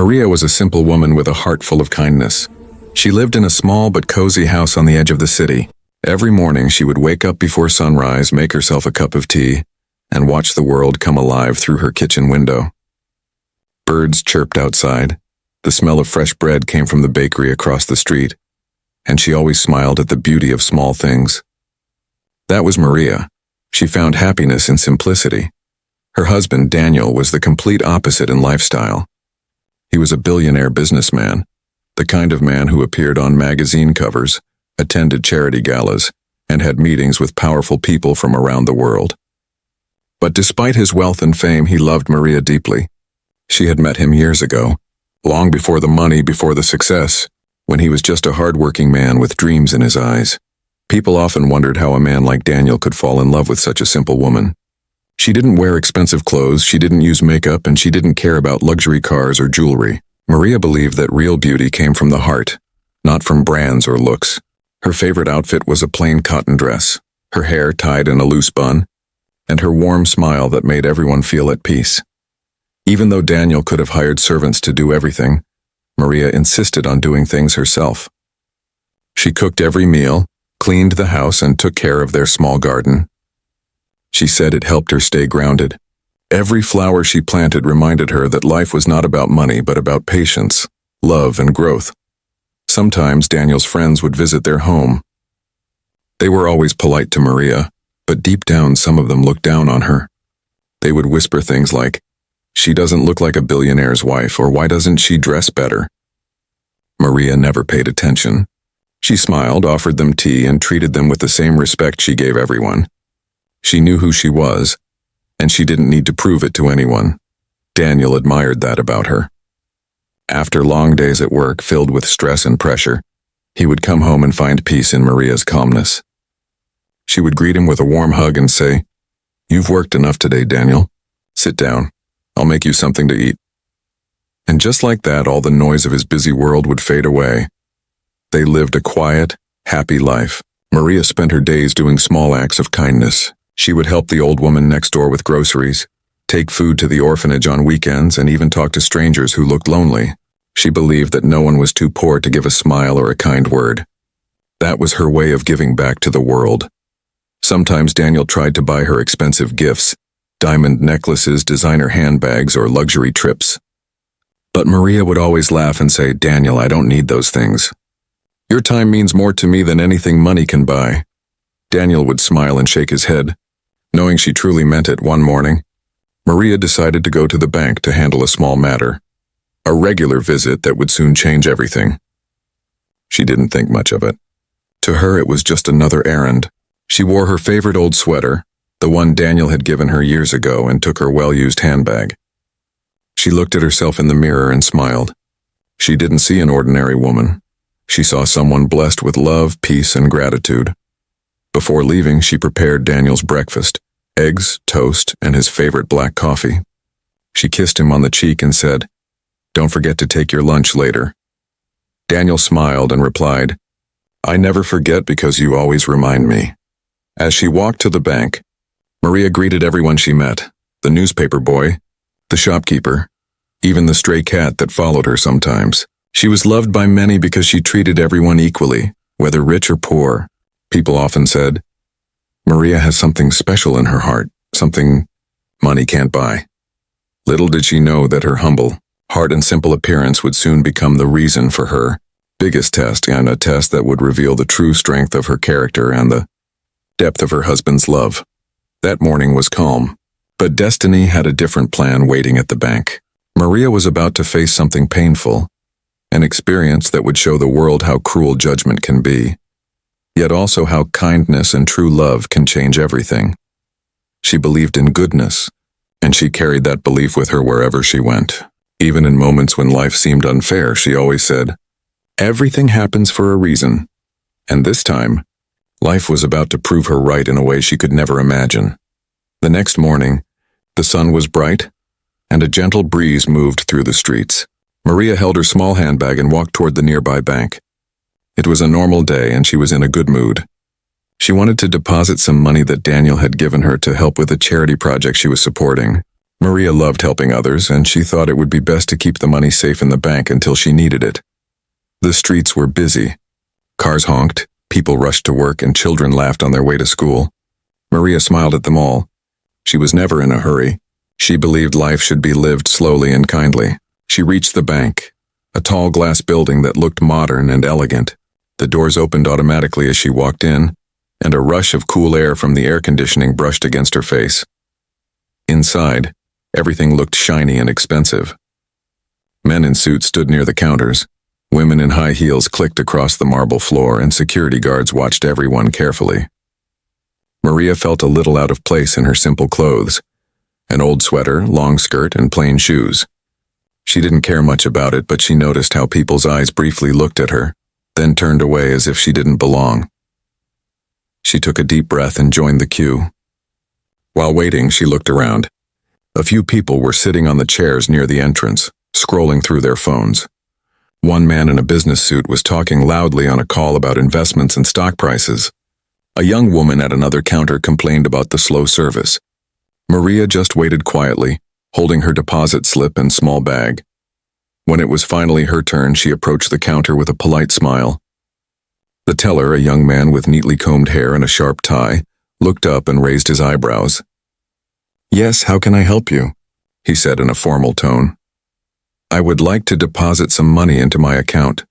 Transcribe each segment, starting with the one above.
Maria was a simple woman with a heart full of kindness. She lived in a small but cozy house on the edge of the city. Every morning she would wake up before sunrise, make herself a cup of tea, and watch the world come alive through her kitchen window. Birds chirped outside, the smell of fresh bread came from the bakery across the street, and she always smiled at the beauty of small things. That was Maria. She found happiness in simplicity. Her husband, Daniel, was the complete opposite in lifestyle. He was a billionaire businessman, the kind of man who appeared on magazine covers, attended charity galas, and had meetings with powerful people from around the world. But despite his wealth and fame, he loved Maria deeply. She had met him years ago, long before the money, before the success, when he was just a hard-working man with dreams in his eyes. People often wondered how a man like Daniel could fall in love with such a simple woman. She didn't wear expensive clothes, she didn't use makeup, and she didn't care about luxury cars or jewelry. Maria believed that real beauty came from the heart, not from brands or looks. Her favorite outfit was a plain cotton dress, her hair tied in a loose bun, and her warm smile that made everyone feel at peace. Even though Daniel could have hired servants to do everything, Maria insisted on doing things herself. She cooked every meal, cleaned the house, and took care of their small garden. She said it helped her stay grounded. Every flower she planted reminded her that life was not about money but about patience, love, and growth. Sometimes Daniel's friends would visit their home. They were always polite to Maria, but deep down some of them looked down on her. They would whisper things like, "She doesn't look like a billionaire's wife," or "Why doesn't she dress better?" Maria never paid attention. She smiled, offered them tea, and treated them with the same respect she gave everyone. She knew who she was, and she didn't need to prove it to anyone. Daniel admired that about her. After long days at work filled with stress and pressure, he would come home and find peace in Maria's calmness. She would greet him with a warm hug and say, "You've worked enough today, Daniel. Sit down. I'll make you something to eat." And just like that, all the noise of his busy world would fade away. They lived a quiet, happy life. Maria spent her days doing small acts of kindness. She would help the old woman next door with groceries, take food to the orphanage on weekends, and even talk to strangers who looked lonely. She believed that no one was too poor to give a smile or a kind word. That was her way of giving back to the world. Sometimes Daniel tried to buy her expensive gifts, diamond necklaces, designer handbags, or luxury trips. But Maria would always laugh and say, "Daniel, I don't need those things. Your time means more to me than anything money can buy." Daniel would smile and shake his head. Knowing she truly meant it, one morning, Maria decided to go to the bank to handle a small matter, a regular visit that would soon change everything. She didn't think much of it. To her, it was just another errand. She wore her favorite old sweater, the one Daniel had given her years ago, and took her well-used handbag. She looked at herself in the mirror and smiled. She didn't see an ordinary woman. She saw someone blessed with love, peace, and gratitude. Before leaving, she prepared Daniel's breakfast, eggs, toast, and his favorite black coffee. She kissed him on the cheek and said, "Don't forget to take your lunch later." Daniel smiled and replied, "I never forget because you always remind me." As she walked to the bank, Maria greeted everyone she met, the newspaper boy, the shopkeeper, even the stray cat that followed her sometimes. She was loved by many because she treated everyone equally, whether rich or poor. People often said, "Maria has something special in her heart, something money can't buy." Little did she know that her humble, heart and simple appearance would soon become the reason for her biggest test, and a test that would reveal the true strength of her character and the depth of her husband's love. That morning was calm, but destiny had a different plan waiting at the bank. Maria was about to face something painful, an experience that would show the world how cruel judgment can be, yet also how kindness and true love can change everything. She believed in goodness, and she carried that belief with her wherever she went. Even in moments when life seemed unfair, she always said, "Everything happens for a reason." And this time, life was about to prove her right in a way she could never imagine. The next morning, the sun was bright, and a gentle breeze moved through the streets. Maria held her small handbag and walked toward the nearby bank. It was a normal day, and she was in a good mood. She wanted to deposit some money that Daniel had given her to help with a charity project she was supporting. Maria loved helping others, and she thought it would be best to keep the money safe in the bank until she needed it. The streets were busy. Cars honked, people rushed to work, and children laughed on their way to school. Maria smiled at them all. She was never in a hurry. She believed life should be lived slowly and kindly. She reached the bank, a tall glass building that looked modern and elegant. The doors opened automatically as she walked in, and a rush of cool air from the air conditioning brushed against her face. Inside, everything looked shiny and expensive. Men in suits stood near the counters. Women in high heels clicked across the marble floor, and security guards watched everyone carefully. Maria felt a little out of place in her simple clothes, an old sweater, long skirt, and plain shoes. She didn't care much about it, but she noticed how people's eyes briefly looked at her, then turned away as if she didn't belong. She took a deep breath and joined the queue. While waiting, she looked around. A few people were sitting on the chairs near the entrance, scrolling through their phones. One man in a business suit was talking loudly on a call about investments and stock prices. A young woman at another counter complained about the slow service. Maria just waited quietly, holding her deposit slip and small bag. When it was finally her turn, she approached the counter with a polite smile. The teller, a young man with neatly combed hair and a sharp tie, looked up and raised his eyebrows. "Yes, how can I help you?" he said in a formal tone. "I would like to deposit some money into my account,"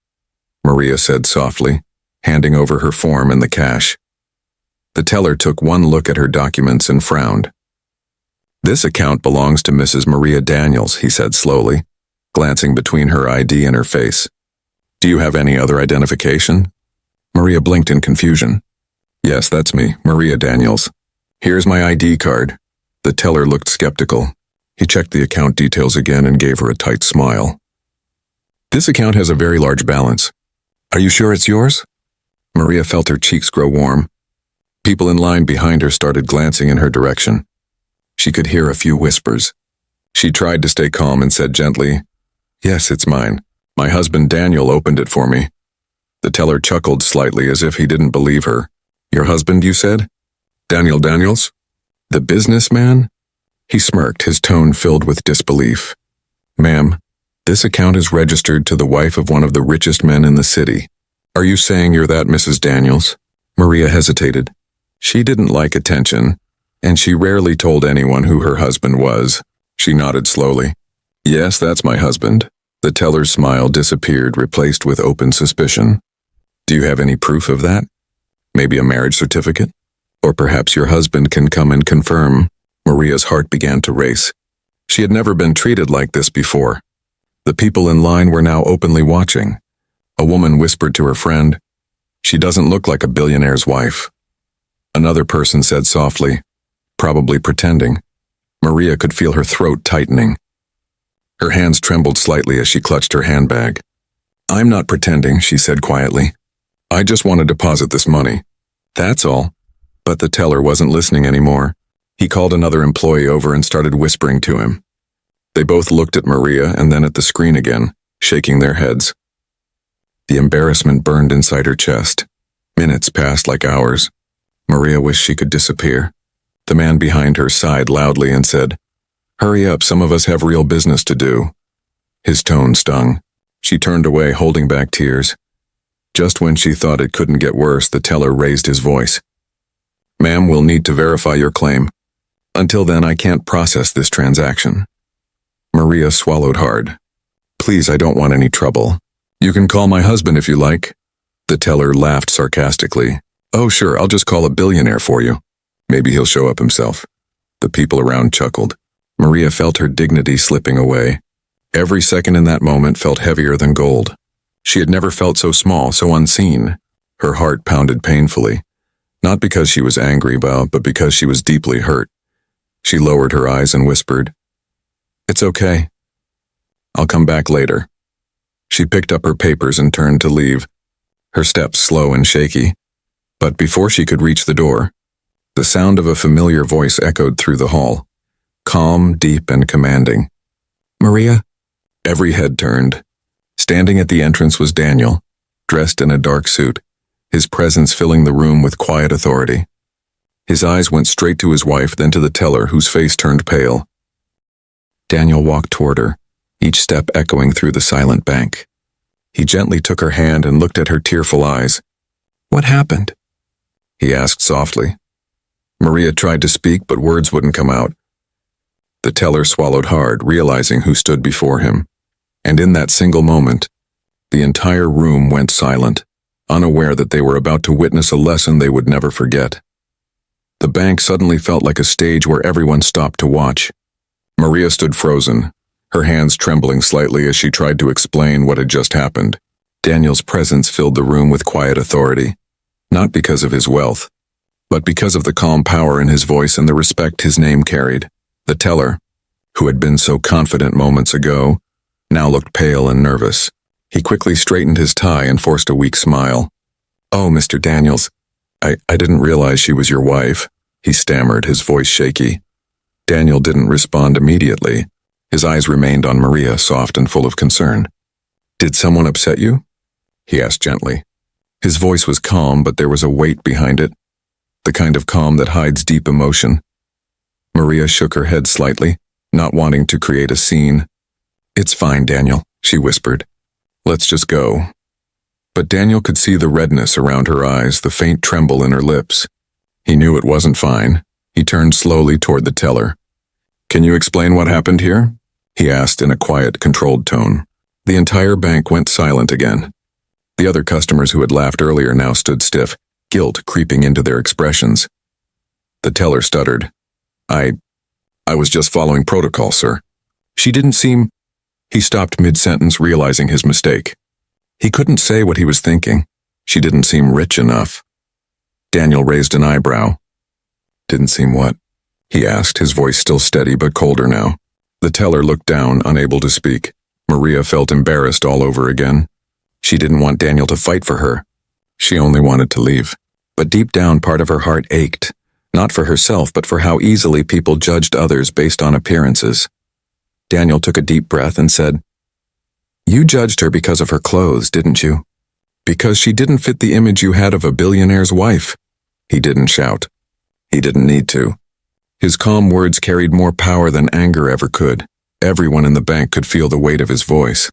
Maria said softly, handing over her form and the cash. The teller took one look at her documents and frowned. "This account belongs to Mrs. Maria Daniels," he said slowly, glancing between her ID and her face. "Do you have any other identification?" Maria blinked in confusion. "Yes, that's me, Maria Daniels. Here's my ID card." The teller looked skeptical. He checked the account details again and gave her a tight smile. "This account has a very large balance. Are you sure it's yours?" Maria felt her cheeks grow warm. People in line behind her started glancing in her direction. She could hear a few whispers. She tried to stay calm and said gently, "Yes, it's mine. My husband Daniel opened it for me." The teller chuckled slightly as if he didn't believe her. "Your husband, you said? Daniel Daniels? The businessman?" He smirked, his tone filled with disbelief. "Ma'am, this account is registered to the wife of one of the richest men in the city. Are you saying you're that Mrs. Daniels?" Maria hesitated. She didn't like attention, and she rarely told anyone who her husband was. She nodded slowly. "Yes, that's my husband." The teller's smile disappeared, replaced with open suspicion. "Do you have any proof of that? Maybe a marriage certificate? Or perhaps your husband can come and confirm." Maria's heart began to race. She had never been treated like this before. The people in line were now openly watching. A woman whispered to her friend, "She doesn't look like a billionaire's wife." Another person said softly, "Probably pretending." Maria could feel her throat tightening. Her hands trembled slightly as she clutched her handbag. "I'm not pretending," she said quietly. "I just want to deposit this money. That's all." But the teller wasn't listening anymore. He called another employee over and started whispering to him. They both looked at Maria and then at the screen again, shaking their heads. The embarrassment burned inside her chest. Minutes passed like hours. Maria wished she could disappear. The man behind her sighed loudly and said, "Hurry up, some of us have real business to do." His tone stung. She turned away, holding back tears. Just when she thought it couldn't get worse, the teller raised his voice. "Ma'am, we'll need to verify your claim. Until then, I can't process this transaction." Maria swallowed hard. "Please, I don't want any trouble. You can call my husband if you like." The teller laughed sarcastically. "Oh, sure, I'll just call a billionaire for you. Maybe he'll show up himself." The people around chuckled. Maria felt her dignity slipping away. Every second in that moment felt heavier than gold. She had never felt so small, so unseen. Her heart pounded painfully, not because she was angry, but because she was deeply hurt. She lowered her eyes and whispered, "It's okay. I'll come back later." She picked up her papers and turned to leave, her steps slow and shaky. But before she could reach the door, the sound of a familiar voice echoed through the hall, calm, deep, and commanding. "Maria?" Every head turned. Standing at the entrance was Daniel, dressed in a dark suit, his presence filling the room with quiet authority. His eyes went straight to his wife, then to the teller, whose face turned pale. Daniel walked toward her, each step echoing through the silent bank. He gently took her hand and looked at her tearful eyes. "What happened?" he asked softly. Maria tried to speak, but words wouldn't come out. The teller swallowed hard, realizing who stood before him. And in that single moment, the entire room went silent, unaware that they were about to witness a lesson they would never forget. The bank suddenly felt like a stage where everyone stopped to watch. Maria stood frozen, her hands trembling slightly as she tried to explain what had just happened. Daniel's presence filled the room with quiet authority, not because of his wealth, but because of the calm power in his voice and the respect his name carried. The teller, who had been so confident moments ago, now looked pale and nervous. He quickly straightened his tie and forced a weak smile. "Oh, Mr. Daniels, I didn't realize she was your wife," he stammered, his voice shaky. Daniel didn't respond immediately. His eyes remained on Maria, soft and full of concern. "Did someone upset you?" he asked gently. His voice was calm, but there was a weight behind it, the kind of calm that hides deep emotion. Maria shook her head slightly, not wanting to create a scene. "It's fine, Daniel," she whispered. "Let's just go." But Daniel could see the redness around her eyes, the faint tremble in her lips. He knew it wasn't fine. He turned slowly toward the teller. "Can you explain what happened here?" he asked in a quiet, controlled tone. The entire bank went silent again. The other customers who had laughed earlier now stood stiff, guilt creeping into their expressions. The teller stuttered. I was just following protocol, sir. She didn't seem..." He stopped mid-sentence, realizing his mistake. He couldn't say what he was thinking. She didn't seem rich enough. Daniel raised an eyebrow. "Didn't seem what?" he asked, his voice still steady but colder now. The teller looked down, unable to speak. Maria felt embarrassed all over again. She didn't want Daniel to fight for her. She only wanted to leave. But deep down, part of her heart ached, not for herself, but for how easily people judged others based on appearances. Daniel took a deep breath and said, "You judged her because of her clothes, didn't you? Because she didn't fit the image you had of a billionaire's wife." He didn't shout. He didn't need to. His calm words carried more power than anger ever could. Everyone in the bank could feel the weight of his voice.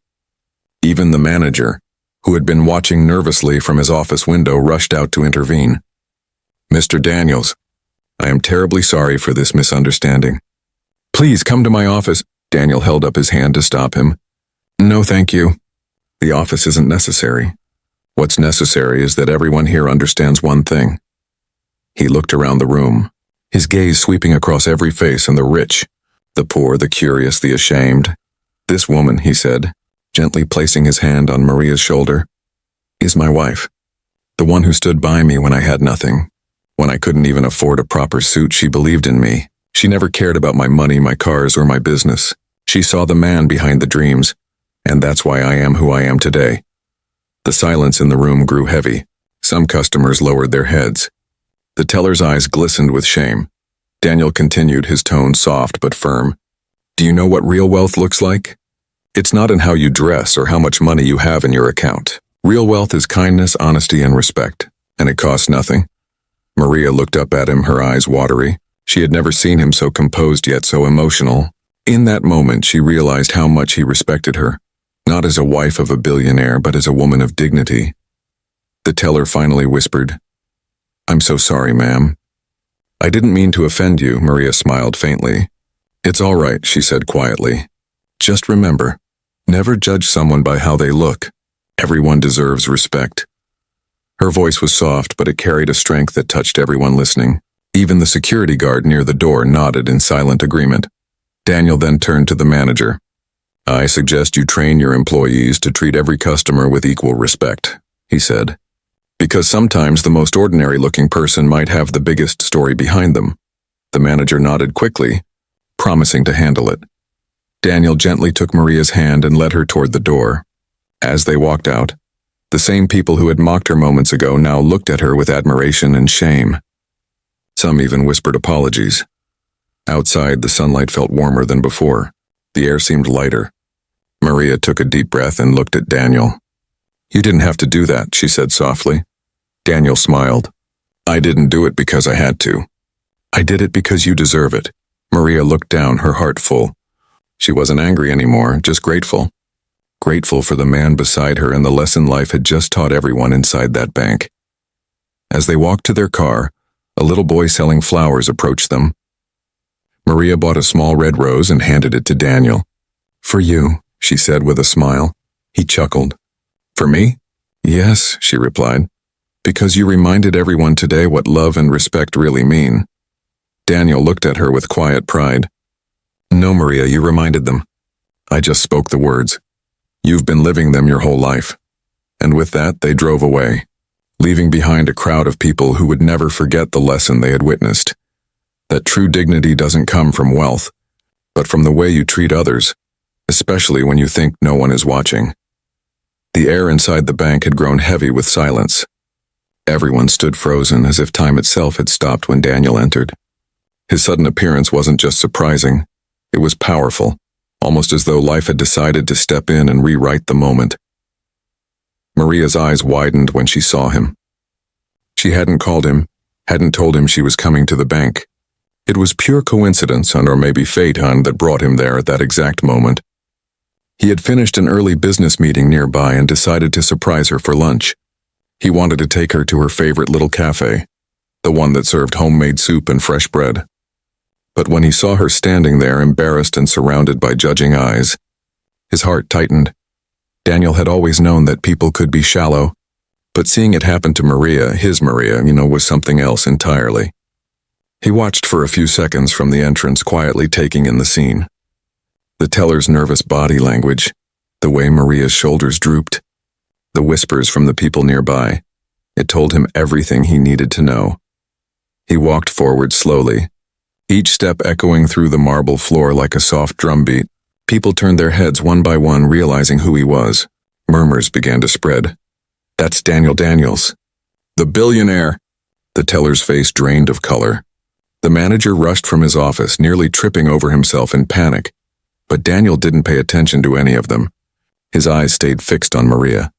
Even the manager, who had been watching nervously from his office window, rushed out to intervene. "Mr. Daniels, I am terribly sorry for this misunderstanding. Please come to my office." Daniel held up his hand to stop him. "No, thank you. The office isn't necessary. What's necessary is that everyone here understands one thing." He looked around the room, his gaze sweeping across every face, and the rich, the poor, the curious, the ashamed. "This woman," he said, gently placing his hand on Maria's shoulder, "is my wife. The one who stood by me when I had nothing. When I couldn't even afford a proper suit, she believed in me. She never cared about my money, my cars, or my business. She saw the man behind the dreams, and that's why I am who I am today." The silence in the room grew heavy. Some customers lowered their heads. The teller's eyes glistened with shame. Daniel continued, his tone soft but firm. "Do you know what real wealth looks like? It's not in how you dress or how much money you have in your account. Real wealth is kindness, honesty, and respect, and it costs nothing." Maria looked up at him, her eyes watery. She had never seen him so composed yet so emotional. In that moment, she realized how much he respected her, not as a wife of a billionaire, but as a woman of dignity. The teller finally whispered, "I'm so sorry, ma'am." "I didn't mean to offend you," Maria smiled faintly. "It's all right," she said quietly. "Just remember, never judge someone by how they look. Everyone deserves respect." Her voice was soft, but it carried a strength that touched everyone listening. Even the security guard near the door nodded in silent agreement. Daniel then turned to the manager. "I suggest you train your employees to treat every customer with equal respect," he said. "Because sometimes the most ordinary-looking person might have the biggest story behind them." The manager nodded quickly, promising to handle it. Daniel gently took Maria's hand and led her toward the door. As they walked out, the same people who had mocked her moments ago now looked at her with admiration and shame. Some even whispered apologies. Outside, the sunlight felt warmer than before. The air seemed lighter. Maria took a deep breath and looked at Daniel. "You didn't have to do that," she said softly. Daniel smiled. "I didn't do it because I had to. I did it because you deserve it." Maria looked down, her heart full. She wasn't angry anymore, just grateful. Grateful for the man beside her and the lesson life had just taught everyone inside that bank. As they walked to their car, a little boy selling flowers approached them. Maria bought a small red rose and handed it to Daniel. "For you," she said with a smile. He chuckled. "For me?" "Yes," she replied. "Because you reminded everyone today what love and respect really mean." Daniel looked at her with quiet pride. "No, Maria, you reminded them. I just spoke the words. You've been living them your whole life." And with that, they drove away, leaving behind a crowd of people who would never forget the lesson they had witnessed. That true dignity doesn't come from wealth, but from the way you treat others, especially when you think no one is watching. The air inside the bank had grown heavy with silence. Everyone stood frozen as if time itself had stopped when Daniel entered. His sudden appearance wasn't just surprising, it was powerful, almost as though life had decided to step in and rewrite the moment. Maria's eyes widened when she saw him. She hadn't called him, hadn't told him she was coming to the bank. It was pure coincidence, or maybe fate, that brought him there at that exact moment. He had finished an early business meeting nearby and decided to surprise her for lunch. He wanted to take her to her favorite little cafe, the one that served homemade soup and fresh bread. But when he saw her standing there, embarrassed and surrounded by judging eyes, his heart tightened. Daniel had always known that people could be shallow, but seeing it happen to Maria, his Maria, was something else entirely. He watched for a few seconds from the entrance, quietly taking in the scene. The teller's nervous body language, the way Maria's shoulders drooped, the whispers from the people nearby. It told him everything he needed to know. He walked forward slowly, each step echoing through the marble floor like a soft drumbeat. People turned their heads one by one, realizing who he was. Murmurs began to spread. "That's Daniel Daniels, the billionaire." The teller's face drained of color. The manager rushed from his office, nearly tripping over himself in panic. But Daniel didn't pay attention to any of them. His eyes stayed fixed on Maria.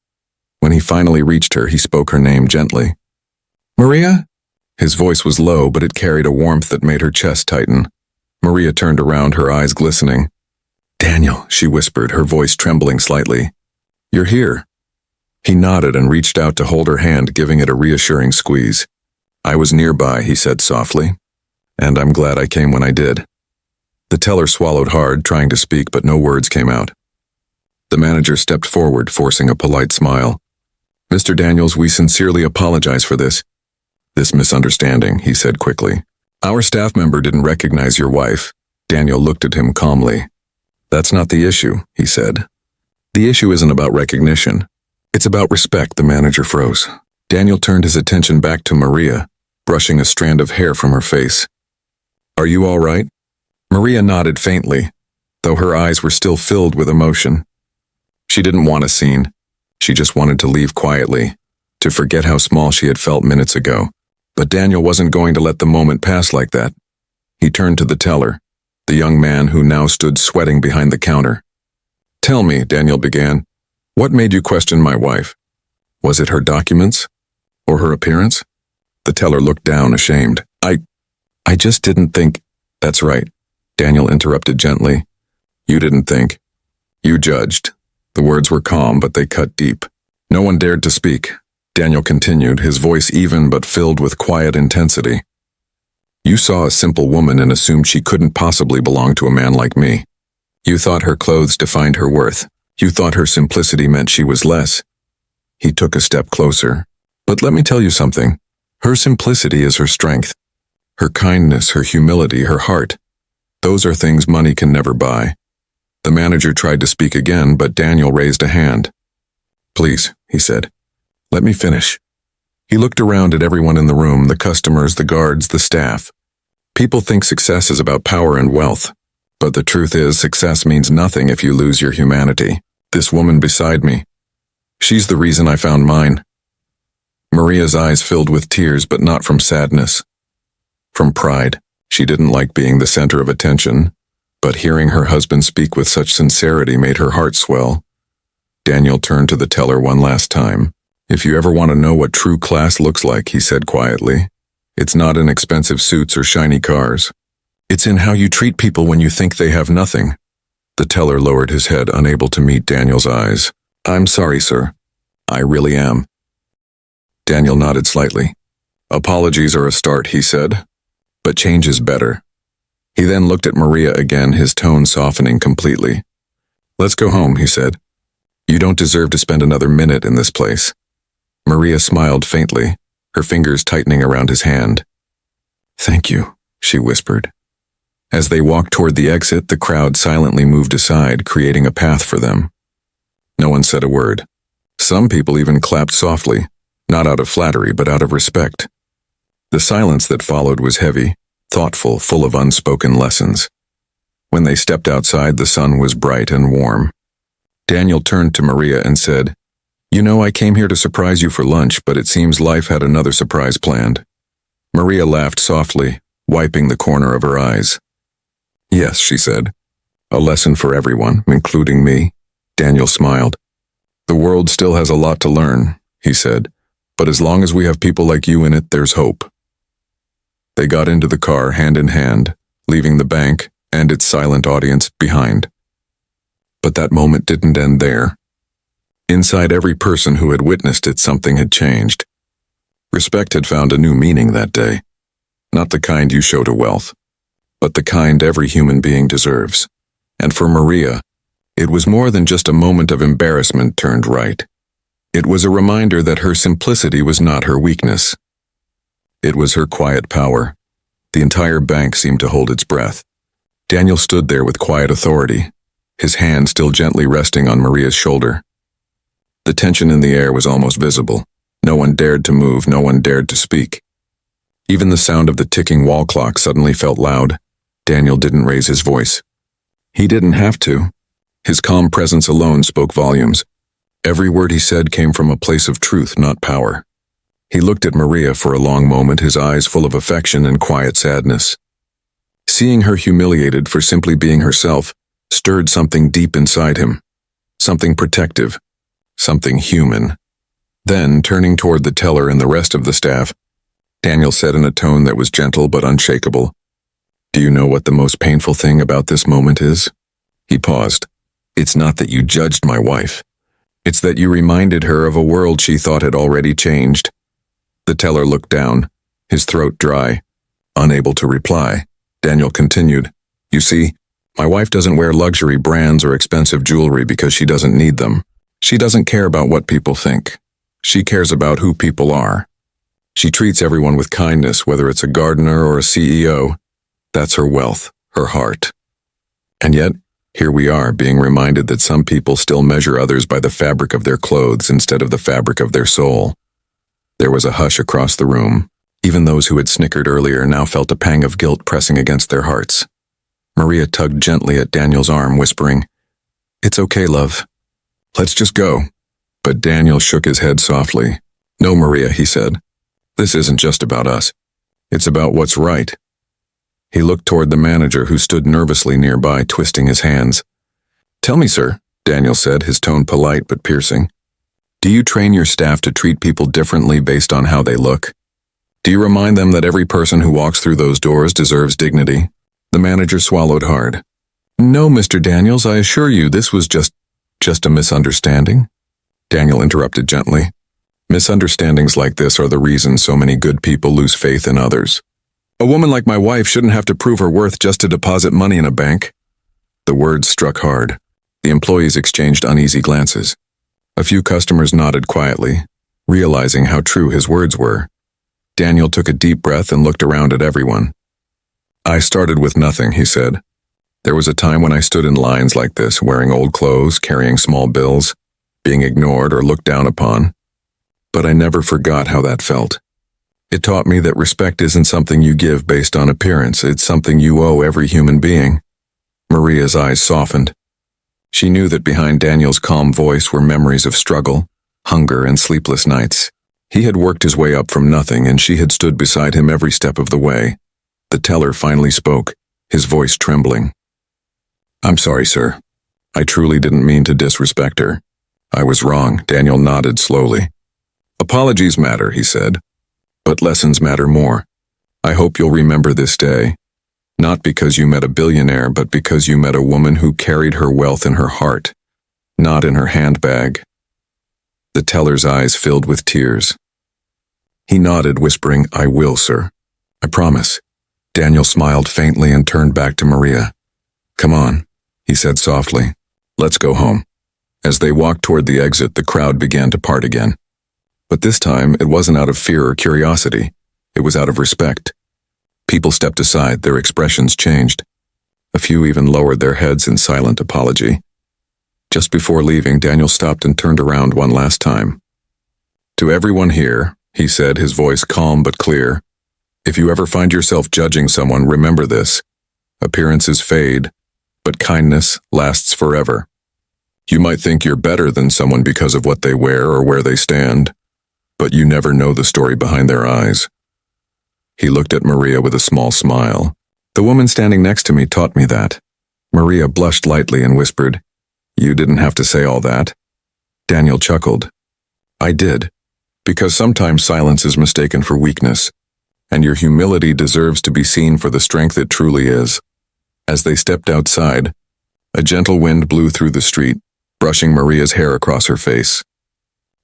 When he finally reached her, he spoke her name gently. "Maria?" His voice was low, but it carried a warmth that made her chest tighten. Maria turned around, her eyes glistening. "Daniel," she whispered, her voice trembling slightly. "You're here." He nodded and reached out to hold her hand, giving it a reassuring squeeze. "I was nearby," he said softly, "and I'm glad I came when I did." The teller swallowed hard, trying to speak, but no words came out. The manager stepped forward, forcing a polite smile. "Mr. Daniels, we sincerely apologize for this misunderstanding," he said quickly. "Our staff member didn't recognize your wife." Daniel looked at him calmly. "That's not the issue," he said. "The issue isn't about recognition. It's about respect." The manager froze. Daniel turned his attention back to Maria, brushing a strand of hair from her face. "Are you all right?" Maria nodded faintly, though her eyes were still filled with emotion. She didn't want a scene. She just wanted to leave quietly, to forget how small she had felt minutes ago. But Daniel wasn't going to let the moment pass like that. He turned to the teller, the young man who now stood sweating behind the counter. "Tell me," Daniel began, "what made you question my wife? Was it her documents? Or her appearance?" The teller looked down, ashamed. I just didn't think." "That's right," Daniel interrupted gently. "You didn't think. You judged." The words were calm, but they cut deep. No one dared to speak. Daniel continued, his voice even but filled with quiet intensity. "You saw a simple woman and assumed she couldn't possibly belong to a man like me. You thought her clothes defined her worth. You thought her simplicity meant she was less." He took a step closer. "But let me tell you something. Her simplicity is her strength. Her kindness, her humility, her heart. Those are things money can never buy." The manager tried to speak again, but Daniel raised a hand. "Please," he said. "Let me finish." He looked around at everyone in the room, the customers, the guards, the staff. People think success is about power and wealth, but the truth is success means nothing if you lose your humanity. This woman beside me, she's the reason I found mine. Maria's eyes filled with tears, but not from sadness. From pride. She didn't like being the center of attention, but hearing her husband speak with such sincerity made her heart swell. Daniel turned to the teller one last time. "If you ever want to know what true class looks like," he said quietly, "it's not in expensive suits or shiny cars. It's in how you treat people when you think they have nothing. The teller lowered his head, unable to meet Daniel's eyes. "I'm sorry, sir. I really am." Daniel nodded slightly. "Apologies are a start," he said. "But change is better." He then looked at Maria again, his tone softening completely. "Let's go home," he said. "You don't deserve to spend another minute in this place." Maria smiled faintly, her fingers tightening around his hand. "Thank you," she whispered. As they walked toward the exit, the crowd silently moved aside, creating a path for them. No one said a word. Some people even clapped softly, not out of flattery but out of respect. The silence that followed was heavy, thoughtful, full of unspoken lessons. When they stepped outside, the sun was bright and warm. Daniel turned to Maria and said, "You know, I came here to surprise you for lunch, but it seems life had another surprise planned." Maria laughed softly, wiping the corner of her eyes. "Yes," she said. "A lesson for everyone, including me." Daniel smiled. "The world still has a lot to learn," he said, "but as long as we have people like you in it, there's hope." They got into the car hand in hand, leaving the bank and its silent audience behind. But that moment didn't end there. Inside every person who had witnessed it, something had changed. Respect had found a new meaning that day. Not the kind you show to wealth, but the kind every human being deserves. And for Maria, it was more than just a moment of embarrassment turned right. It was a reminder that her simplicity was not her weakness. It was her quiet power. The entire bank seemed to hold its breath. Daniel stood there with quiet authority, his hand still gently resting on Maria's shoulder. The tension in the air was almost visible. No one dared to move, no one dared to speak. Even the sound of the ticking wall clock suddenly felt loud. Daniel didn't raise his voice. He didn't have to. His calm presence alone spoke volumes. Every word he said came from a place of truth, not power. He looked at Maria for a long moment, his eyes full of affection and quiet sadness. Seeing her humiliated for simply being herself stirred something deep inside him. Something protective. Something human. Then, turning toward the teller and the rest of the staff, Daniel said in a tone that was gentle but unshakable, "Do you know what the most painful thing about this moment is?" He paused. "It's not that you judged my wife. It's that you reminded her of a world she thought had already changed." The teller looked down, his throat dry. Unable to reply, Daniel continued, "You see, my wife doesn't wear luxury brands or expensive jewelry because she doesn't need them. She doesn't care about what people think. She cares about who people are. She treats everyone with kindness, whether it's a gardener or a CEO. That's her wealth, her heart. And yet, here we are, being reminded that some people still measure others by the fabric of their clothes instead of the fabric of their soul." There was a hush across the room. Even those who had snickered earlier now felt a pang of guilt pressing against their hearts. Maria tugged gently at Daniel's arm, whispering, "It's okay, love. Let's just go." But Daniel shook his head softly. "No, Maria," he said. "This isn't just about us. It's about what's right." He looked toward the manager, who stood nervously nearby, twisting his hands. "Tell me, sir," Daniel said, his tone polite but piercing. "Do you train your staff to treat people differently based on how they look? Do you remind them that every person who walks through those doors deserves dignity?" The manager swallowed hard. "No, Mr. Daniels, I assure you this was just a misunderstanding." Daniel interrupted gently. "Misunderstandings like this are the reason so many good people lose faith in others. A woman like my wife shouldn't have to prove her worth just to deposit money in a bank." The words struck hard. The employees exchanged uneasy glances. A few customers nodded quietly, realizing how true his words were. Daniel took a deep breath and looked around at everyone. "I started with nothing," he said. "There was a time when I stood in lines like this, wearing old clothes, carrying small bills, being ignored or looked down upon. But I never forgot how that felt. It taught me that respect isn't something you give based on appearance, it's something you owe every human being." Maria's eyes softened. She knew that behind Daniel's calm voice were memories of struggle, hunger, and sleepless nights. He had worked his way up from nothing, and she had stood beside him every step of the way. The teller finally spoke, his voice trembling. "I'm sorry, sir. I truly didn't mean to disrespect her. I was wrong." Daniel nodded slowly. "Apologies matter," he said, "but lessons matter more. I hope you'll remember this day. Not because you met a billionaire, but because you met a woman who carried her wealth in her heart, not in her handbag. The teller's eyes filled with tears. He nodded, whispering, "I will, sir. I promise." Daniel smiled faintly and turned back to Maria. "Come on," he said softly. "Let's go home." As they walked toward the exit, the crowd began to part again. But this time, it wasn't out of fear or curiosity. It was out of respect. People stepped aside, their expressions changed. A few even lowered their heads in silent apology. Just before leaving, Daniel stopped and turned around one last time. "To everyone here," he said, his voice calm but clear, "if you ever find yourself judging someone, remember this. Appearances fade, but kindness lasts forever. You might think you're better than someone because of what they wear or where they stand, but you never know the story behind their eyes." He looked at Maria with a small smile. "The woman standing next to me taught me that." Maria blushed lightly and whispered, "You didn't have to say all that." Daniel chuckled. "I did, because sometimes silence is mistaken for weakness, and your humility deserves to be seen for the strength it truly is." As they stepped outside, a gentle wind blew through the street, brushing Maria's hair across her face.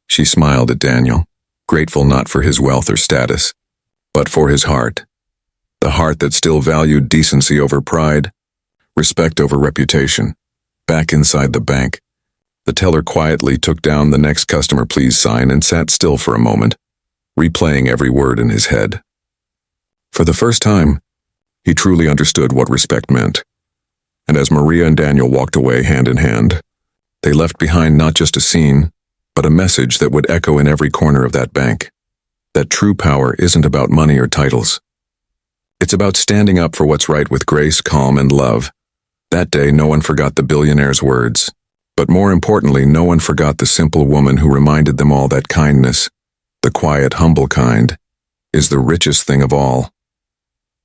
She smiled at Daniel, grateful not for his wealth or status, but for his heart. The heart that still valued decency over pride, respect over reputation. Back inside the bank, the teller quietly took down the "Next customer please" sign and sat still for a moment, replaying every word in his head. For the first time, he truly understood what respect meant. And as Maria and Daniel walked away hand in hand, they left behind not just a scene, but a message that would echo in every corner of that bank. That true power isn't about money or titles. It's about standing up for what's right with grace, calm, and love. That day, no one forgot the billionaire's words. But more importantly, no one forgot the simple woman who reminded them all that kindness, the quiet, humble kind, is the richest thing of all.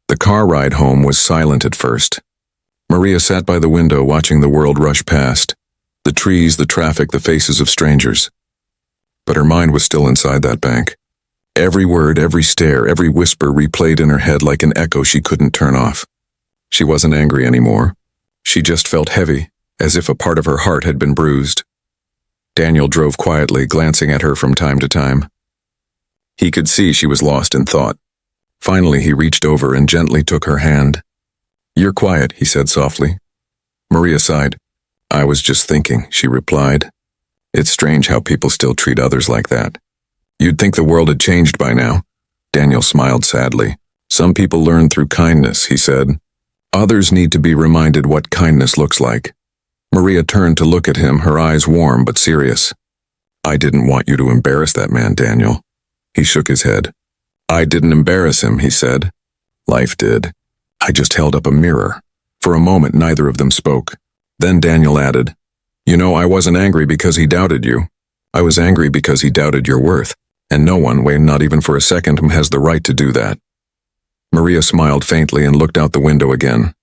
The car ride home was silent at first. Maria sat by the window watching the world rush past. The trees, the traffic, the faces of strangers. But her mind was still inside that bank. Every word, every stare, every whisper replayed in her head like an echo she couldn't turn off. She wasn't angry anymore. She just felt heavy, as if a part of her heart had been bruised. Daniel drove quietly, glancing at her from time to time. He could see she was lost in thought. Finally, he reached over and gently took her hand. "You're quiet," he said softly. Maria sighed. "I was just thinking," she replied. "It's strange how people still treat others like that. You'd think the world had changed by now." Daniel smiled sadly. "Some people learn through kindness," he said. "Others need to be reminded what kindness looks like." Maria turned to look at him, her eyes warm but serious. "I didn't want you to embarrass that man, Daniel." He shook his head. "I didn't embarrass him," he said. "Life did. I just held up a mirror." For a moment, neither of them spoke. Then Daniel added, "You know, I wasn't angry because he doubted you. I was angry because he doubted your worth. And no one, Wayne, not even for a second, has the right to do that." Maria smiled faintly and looked out the window again.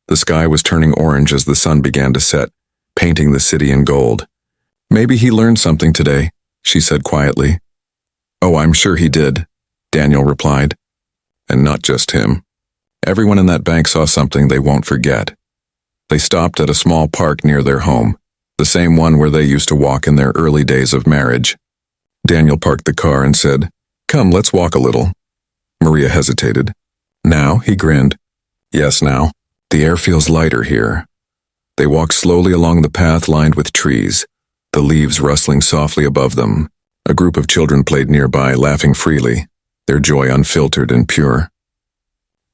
The sky was turning orange as the sun began to set, painting the city in gold. "Maybe he learned something today," she said quietly. "Oh, I'm sure he did," Daniel replied. "And not just him. Everyone in that bank saw something they won't forget." They stopped at a small park near their home, the same one where they used to walk in their early days of marriage. Daniel parked the car and said, "Come, let's walk a little." Maria hesitated. "Now?" he grinned. "Yes, now. The air feels lighter here." They walked slowly along the path lined with trees, the leaves rustling softly above them. A group of children played nearby, laughing freely, their joy unfiltered and pure.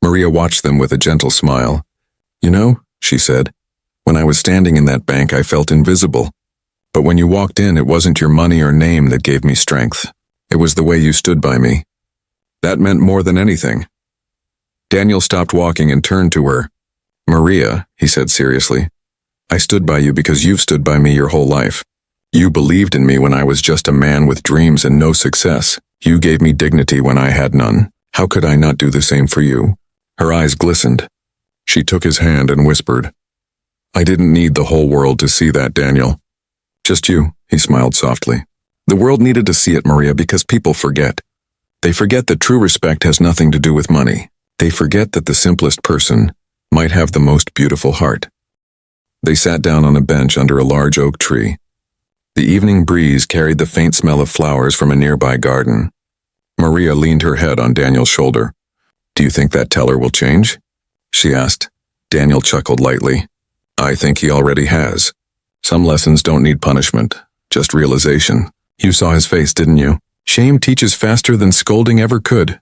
Maria watched them with a gentle smile. "You know," she said, "when I was standing in that bank, I felt invisible. But when you walked in, it wasn't your money or name that gave me strength. It was the way you stood by me. That meant more than anything." Daniel stopped walking and turned to her. "Maria," he said seriously, "I stood by you because you've stood by me your whole life. You believed in me when I was just a man with dreams and no success. You gave me dignity when I had none. How could I not do the same for you?" Her eyes glistened. She took his hand and whispered, "I didn't need the whole world to see that, Daniel. Just you," he smiled softly. "The world needed to see it, Maria, because people forget. They forget that true respect has nothing to do with money. They forget that the simplest person, might have the most beautiful heart. They sat down on a bench under a large oak tree. The evening breeze carried the faint smell of flowers from a nearby garden. Maria leaned her head on Daniel's shoulder. "Do you think that teller will change?" she asked. Daniel chuckled lightly. "I think he already has. Some lessons don't need punishment, just realization. You saw his face, didn't you? Shame teaches faster than scolding ever could."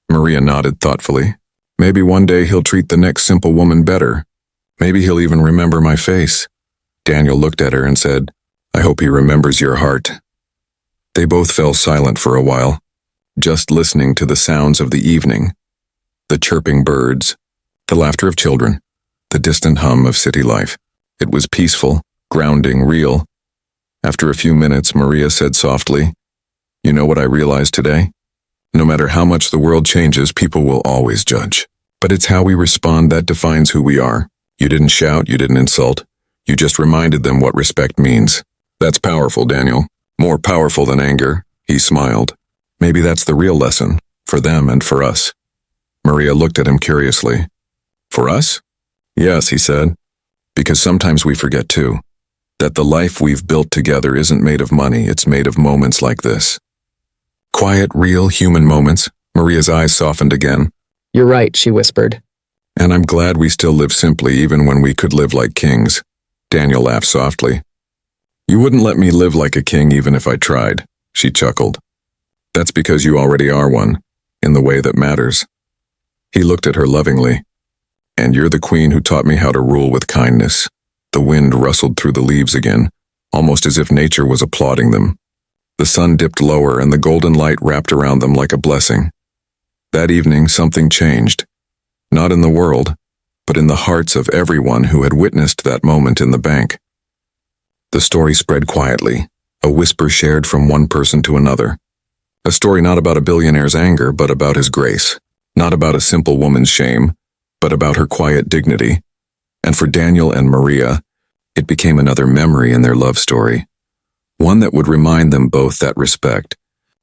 Maria nodded thoughtfully. "Maybe one day he'll treat the next simple woman better. Maybe he'll even remember my face." Daniel looked at her and said, "I hope he remembers your heart." They both fell silent for a while, just listening to the sounds of the evening. The chirping birds, the laughter of children, the distant hum of city life. It was peaceful, grounding, real. After a few minutes, Maria said softly, "You know what I realized today? No matter how much the world changes, people will always judge. But it's how we respond that defines who we are. You didn't shout, you didn't insult. You just reminded them what respect means. That's powerful, Daniel. More powerful than anger." He smiled. "Maybe that's the real lesson, for them and for us." Maria looked at him curiously. "For us?" "Yes," he said. "Because sometimes we forget too, that the life we've built together isn't made of money, it's made of moments like this." Quiet, real, human moments. Maria's eyes softened again. "You're right," she whispered. "And I'm glad we still live simply even when we could live like kings." Daniel laughed softly. "You wouldn't let me live like a king even if I tried," she chuckled. "That's because you already are one, in the way that matters." He looked at her lovingly. "And you're the queen who taught me how to rule with kindness." The wind rustled through the leaves again, almost as if nature was applauding them. The sun dipped lower and the golden light wrapped around them like a blessing. That evening, something changed. Not in the world, but in the hearts of everyone who had witnessed that moment in the bank. The story spread quietly, a whisper shared from one person to another. A story not about a billionaire's anger, but about his grace. Not about a simple woman's shame, but about her quiet dignity. And for Daniel and Maria, it became another memory in their love story. One that would remind them both that respect,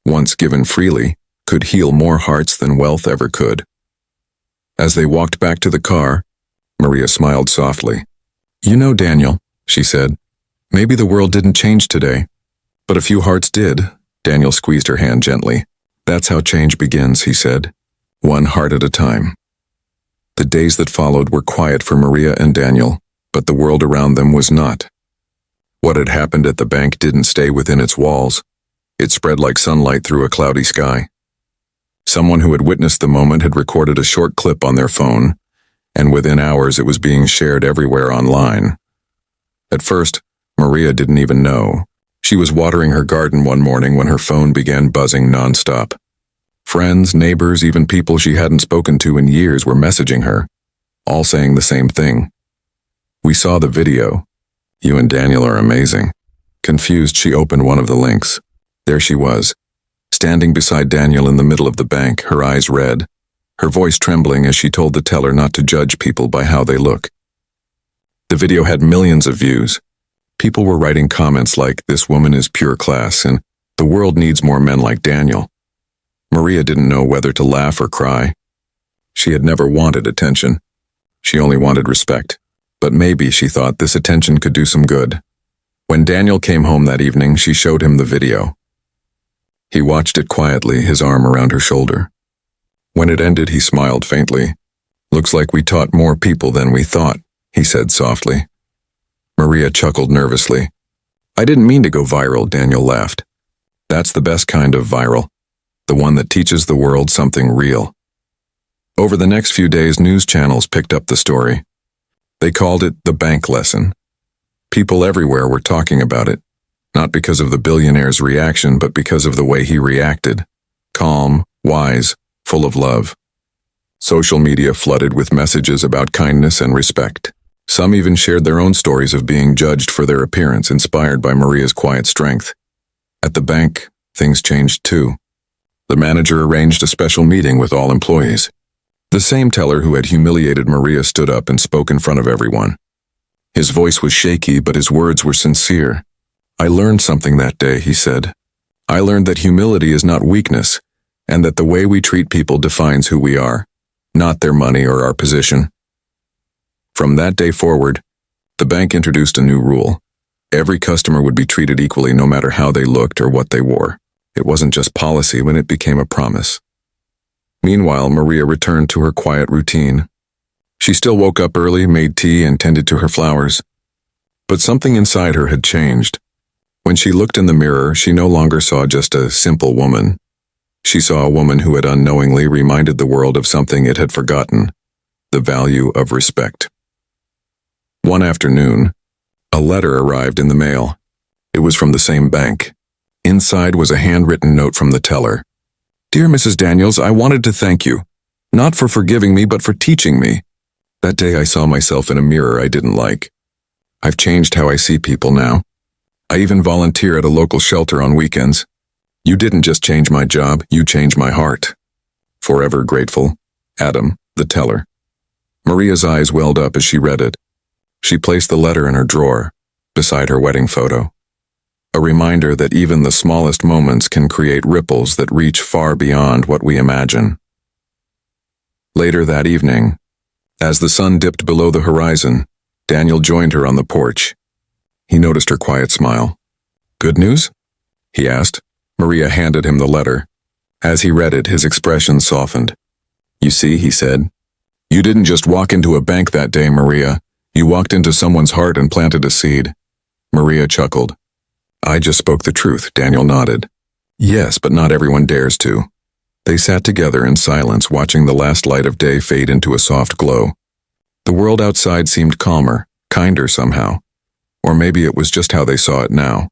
once given freely, could heal more hearts than wealth ever could. As they walked back to the car, Maria smiled softly. "You know, Daniel," she said, "maybe the world didn't change today, but a few hearts did." Daniel squeezed her hand gently. "That's how change begins," he said, "one heart at a time." The days that followed were quiet for Maria and Daniel, but the world around them was not. What had happened at the bank didn't stay within its walls. It spread like sunlight through a cloudy sky. Someone who had witnessed the moment had recorded a short clip on their phone, and within hours it was being shared everywhere online. At first, Maria didn't even know. She was watering her garden one morning when her phone began buzzing nonstop. Friends, neighbors, even people she hadn't spoken to in years were messaging her, all saying the same thing. "We saw the video. You and Daniel are amazing." Confused, she opened one of the links. There she was, standing beside Daniel in the middle of the bank, her eyes red, her voice trembling as she told the teller not to judge people by how they look. The video had millions of views. People were writing comments like, "This woman is pure class," and "The world needs more men like Daniel." Maria didn't know whether to laugh or cry. She had never wanted attention. She only wanted respect. But maybe, she thought, this attention could do some good. When Daniel came home that evening, she showed him the video. He watched it quietly, his arm around her shoulder. When it ended, he smiled faintly. "Looks like we taught more people than we thought," he said softly. Maria chuckled nervously. "I didn't mean to go viral," Daniel laughed. "That's the best kind of viral. The one that teaches the world something real." Over the next few days, news channels picked up the story. They called it the bank lesson. People everywhere were talking about it, not because of the billionaire's reaction, but because of the way he reacted. Calm, wise, full of love. Social media flooded with messages about kindness and respect. Some even shared their own stories of being judged for their appearance, inspired by Maria's quiet strength. At the bank, things changed too. The manager arranged a special meeting with all employees. The same teller who had humiliated Maria stood up and spoke in front of everyone. His voice was shaky, but his words were sincere. "I learned something that day," he said. "I learned that humility is not weakness, and that the way we treat people defines who we are, not their money or our position." From that day forward, the bank introduced a new rule. Every customer would be treated equally no matter how they looked or what they wore. It wasn't just policy when it became a promise. Meanwhile, Maria returned to her quiet routine. She still woke up early, made tea, and tended to her flowers. But something inside her had changed. When she looked in the mirror, she no longer saw just a simple woman. She saw a woman who had unknowingly reminded the world of something it had forgotten: the value of respect. One afternoon, a letter arrived in the mail. It was from the same bank. Inside was a handwritten note from the teller. "Dear Mrs. Daniels, I wanted to thank you, not for forgiving me, but for teaching me. That day I saw myself in a mirror I didn't like. I've changed how I see people now. I even volunteer at a local shelter on weekends. You didn't just change my job, you changed my heart. Forever grateful, Adam, the teller." Maria's eyes welled up as she read it. She placed the letter in her drawer, beside her wedding photo. A reminder that even the smallest moments can create ripples that reach far beyond what we imagine. Later that evening, as the sun dipped below the horizon, Daniel joined her on the porch. He noticed her quiet smile. "Good news?" he asked. Maria handed him the letter. As he read it, his expression softened. "You see," he said, "you didn't just walk into a bank that day, Maria. You walked into someone's heart and planted a seed." Maria chuckled. "I just spoke the truth," Daniel nodded. "Yes, but not everyone dares to." They sat together in silence, watching the last light of day fade into a soft glow. The world outside seemed calmer, kinder somehow. Or maybe it was just how they saw it now.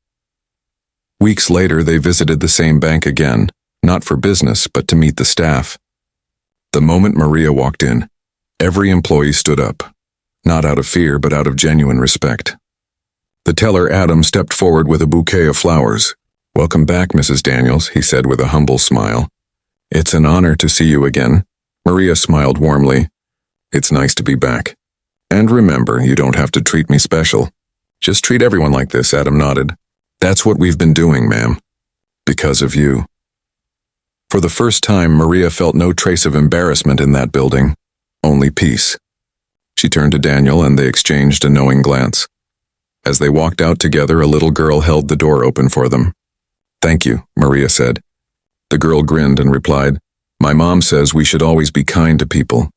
Weeks later, they visited the same bank again, not for business, but to meet the staff. The moment Maria walked in, every employee stood up, not out of fear, but out of genuine respect. The teller, Adam, stepped forward with a bouquet of flowers. "Welcome back, Mrs. Daniels," he said with a humble smile. "It's an honor to see you again." Maria smiled warmly. "It's nice to be back. And remember, you don't have to treat me special. Just treat everyone like this," Adam nodded. "That's what we've been doing, ma'am. Because of you." For the first time, Maria felt no trace of embarrassment in that building, only peace. She turned to Daniel and they exchanged a knowing glance. As they walked out together, a little girl held the door open for them. "Thank you," Maria said. The girl grinned and replied, "My mom says we should always be kind to people."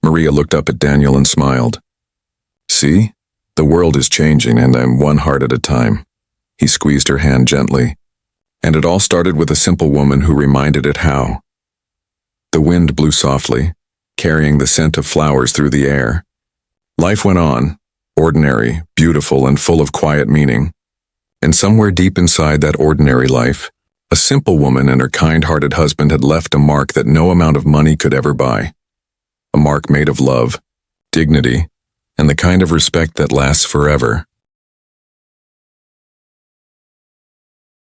Maria looked up at Daniel and smiled. "See? The world is changing and I'm one heart at a time." He squeezed her hand gently. And it all started with a simple woman who reminded it how. The wind blew softly, carrying the scent of flowers through the air. Life went on, ordinary, beautiful, and full of quiet meaning. And somewhere deep inside that ordinary life, a simple woman and her kind-hearted husband had left a mark that no amount of money could ever buy. A mark made of love, dignity, and the kind of respect that lasts forever.